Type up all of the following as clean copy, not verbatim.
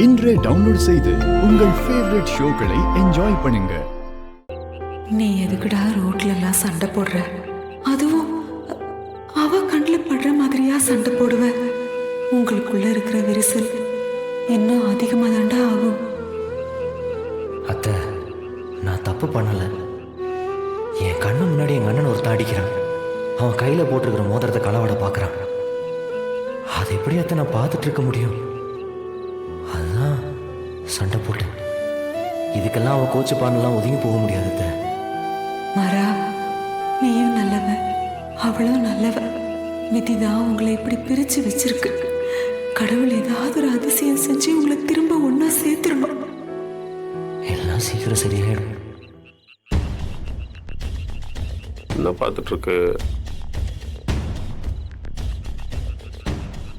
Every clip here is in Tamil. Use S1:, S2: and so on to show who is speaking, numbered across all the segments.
S1: இன்றே டவுன்லோட் செய்து உங்கள் ஃபேவரட் ஷோக்களை என்ஜாய் பண்ணுங்க.
S2: நீ எதுக்குடா ரோட்ல எல்லாம் சண்டை போடுற? அதுவும் அவ கண்ணில் படுற மாதிரியா சண்டை போடுவ? உங்களுக்குள்ள இருக்கிற விரிசல் இன்னும் அதிகமாக தாண்டா ஆகும்.
S3: அத்தை, நான் தப்பு பண்ணல. என் கண்ணு முன்னாடி என் அண்ணன் ஒருத்தன் அடிக்கிறான். அவன் கையில போட்டிருக்கிற மோதிரத்தை களவாட பார்க்கறான். அது எப்படி அத்தை நான் பார்த்துட்டு இருக்க முடியும்? அதுதான் சண்டை போட்டேன். இதுக்கெல்லாம் அவன் கோச்சு பானெல்லாம் ஒதுங்கி போக முடியாது அத்தை.
S2: மரா, நீயும் நல்லவ, அவளும் நல்லவ. விதிதான் உங்களை இப்படி பிரிச்சு வச்சிருக்கு. கடவுள் ஏதாவது ஒரு அதிசயம் செஞ்சு உங்களை திரும்ப ஒன்னா சேர்த்துடணும்.
S3: எல்லாம் சீக்கிரம் சரியாயிடும்.
S4: என்ன பார்த்துட்டு இருக்கு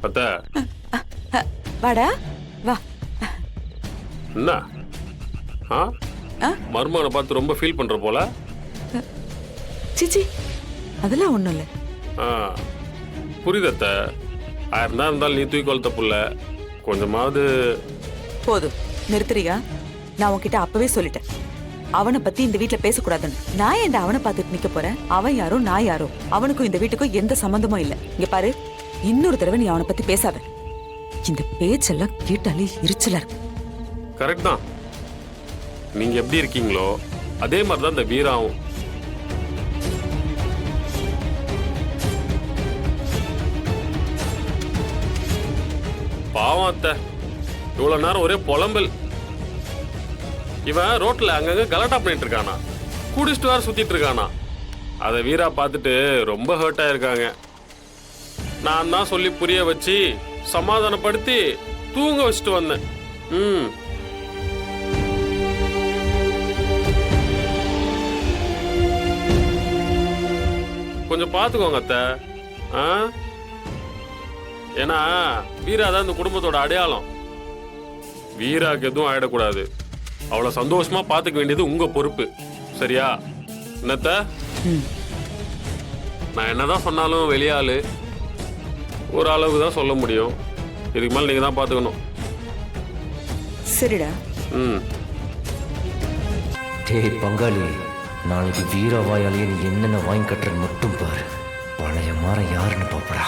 S4: அத்த?
S2: வாடா வா.
S4: என்ன மருமகனை பார்த்து ரொம்ப ஃபீல் பண்ற போல?
S2: சிச்சி, அதெல்லாம் ஒண்ணும் இல்லை.
S4: புரியுது அத்த. 1000 தான் இருந்தாலும் நீ தூக்கி வளர்த்த புள்ள. கொஞ்சமாவது
S5: போதும், நிறுத்துறியா? நான் உன்கிட்ட அப்பவே சொல்லிட்டேன், அவனை பத்தி இந்த வீட்டுல பேசக்கூடாதுன்னு. நான் ஏன்டா அவனை பார்த்துட்டு நிக்க போறேன்? அவன் யாரோ நான் யாரோ, அவனுக்கும் இந்த வீட்டுக்கும் எந்த சம்பந்தமும் இல்லை. இங்க பாரு, இன்னொரு தடவை நீ அவனை பத்தி பேசாத. இந்த பேச்செல்லாம் கேட்டாலே எரிச்சலா இருக்கு.
S4: கரெக்ட் தான். நீங்க எப்படி இருக்கீங்களோ அதே மாதிரிதான் இந்த வீராவும். பாவம் அத்த, இவ்வளவு நேரம் ஒரே புலம்பல். இவன் ரோட்ல அங்கங்க கலாட்டா பண்ணிட்டு இருக்கானா, குடிச்சிட்டு வேற சுத்திட்டு இருக்கானா. அதை வீரா பார்த்துட்டு ரொம்ப ஹர்ட் ஆயிருக்காங்க. நான் தான் சொல்லி புரிய வச்சு சமாதானப்படுத்தி தூங்க வச்சுட்டு வந்தேன். கொஞ்சம் பார்த்துக்கோங்க அத்தை. ஏன்னா வீரா தான் இந்த குடும்பத்தோட அடையாளம். வீராக்கு எதுவும் ஆயிடக்கூடாது. அவளை சந்தோஷமா பார்த்துக்க வேண்டியது உங்க பொறுப்பு. சரியா என்னத்த? நான் என்னதான் சொன்னாலும் வெளியாளு ஒரு அளவுக்கு தான் சொல்ல முடியும். இதுக்கு மேல நீங்க தான் பார்த்துக்கணும்.
S5: சரிடா.
S3: டேய் பங்காளி, நாளைக்கு வீர வாயாலேயே நீ என்னென்ன வாங்கி கட்டுறன்னு மட்டும் பாரு. பழைய மாற யாருன்னு பாப்படா.